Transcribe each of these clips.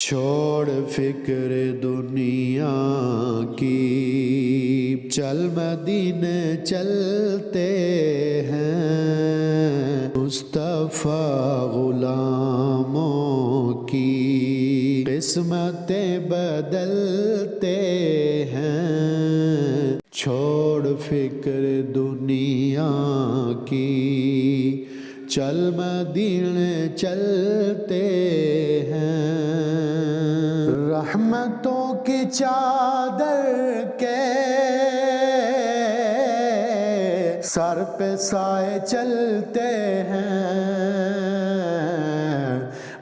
چھوڑ فکر دنیا کی، چل مدینے چلتے ہیں، مصطفیٰ غلاموں کی قسمتیں بدلتے ہیں۔ چھوڑ فکر دنیا کی، چل مدینے چلتے ہیں، رحمتوں کی چادر کے سر پہ سائے چلتے ہیں،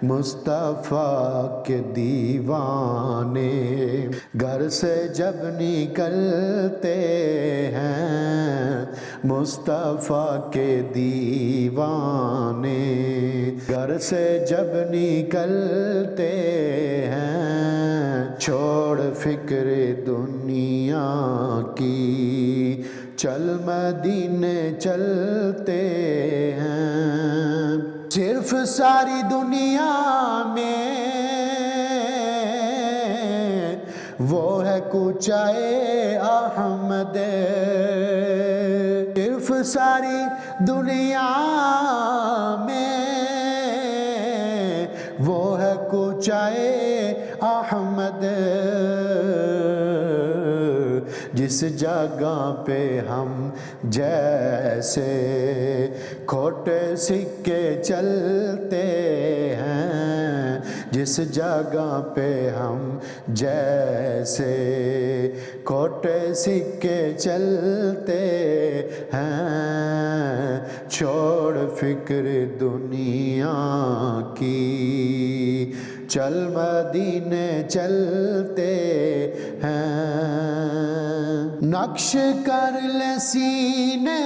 مصطفیٰ کے دیوانے گھر سے جب نکلتے ہیں، مصطفیٰ کے دیوانے گھر سے جب نکلتے ہیں، چھوڑ فکر دنیا کی، چل مدینے چلتے ہیں۔ صرف ساری دنیا میں وہ ہے کوچائے احمد، صرف ساری دنیا میں وہ ہے کوچائے احمد، جس جگہ پہ ہم جیسے کھوٹے سکے چلتے ہیں، جس جگہ پہ ہم جیسے کھوٹے سکے چلتے ہیں، چھوڑ فکر دنیا کی، چل مدینے چلتے ہیں۔ نقش کر لے سینے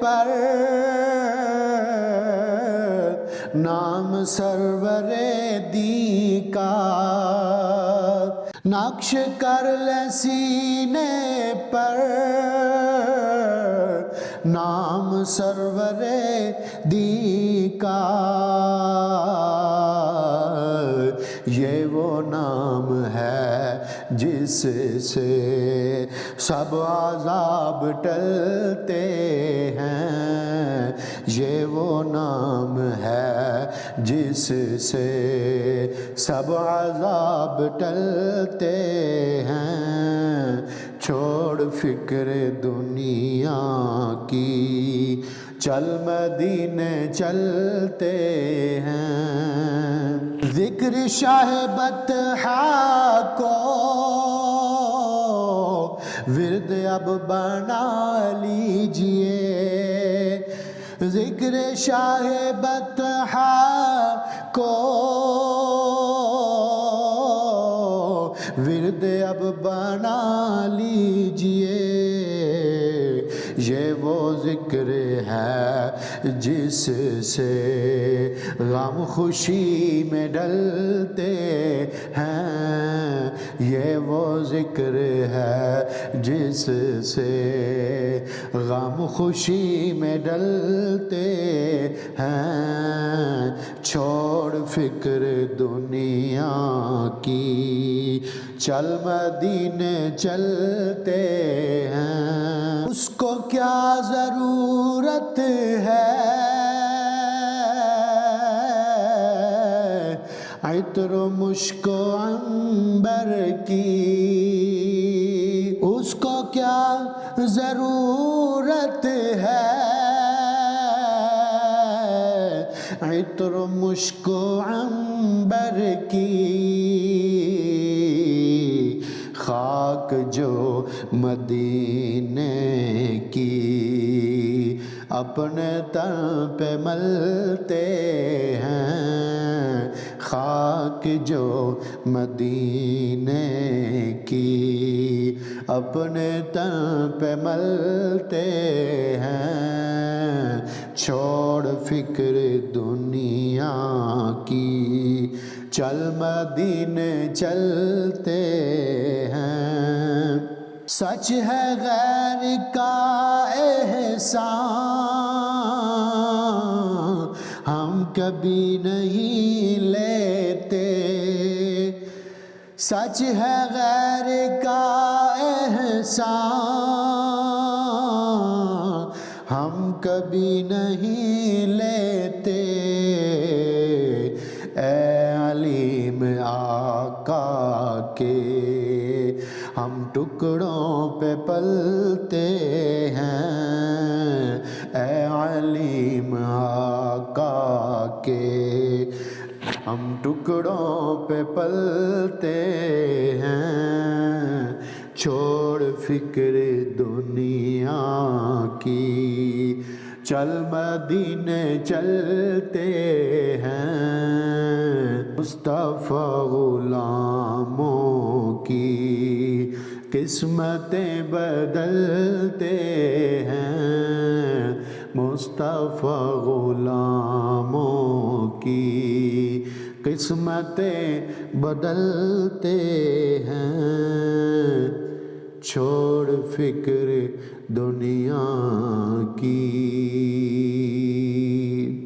پر نام سرور دی کا، نقش کر لے سینے پر نام سرور دی کا، یہ وہ نام ہے جس سے سب عذاب ٹلتے ہیں، یہ وہ نام ہے جس سے سب عذاب ٹلتے ہیں، چھوڑ فکر دنیا کی، چل مدینے چلتے ہیں۔ ذکر شاہ بطحا کو ورد اب بنا لیجئے، ذکر شاہ بطحا کو ورد اب بنا لیجئے، یہ وہ ذکر ہے جس سے غم خوشی میں ڈلتے ہیں، یہ وہ ذکر ہے جس سے غم خوشی میں ڈلتے ہیں، چھوڑ فکر دنیا کی، چل مدینے چلتے ہیں۔ اس کو کیا ضرورت ہے عطر و مشک و عنبر کی، اس کو کیا ضرورت ہے عطر و مشک و عنبر کی، خاک جو مدینے کی اپنے تن پہ ملتے ہیں، خاک جو مدینے کی اپنے تن پہ ملتے ہیں، چھوڑ فکر دنیا کی، چل مدینے چلتے ہیں۔ سچ ہے غیر کا احسان ہم کبھی نہیں لیتے، سچ ہے غیر کا احسان ہم کبھی نہیں لیتے، اے علیم آقا کے ہم ٹکڑوں پہ پلتے ہیں، اے علیم آقا کے ہم ٹکڑوں پہ پلتے ہیں، چھوڑ فکر دنیا کی چل مدینے چلتے ہیں، مصطفیٰ غلاموں کی قسمتیں بدلتے ہیں، مصطفیٰ غلاموں کی قسمتیں بدلتے ہیں، چھوڑ فکر دنیا کی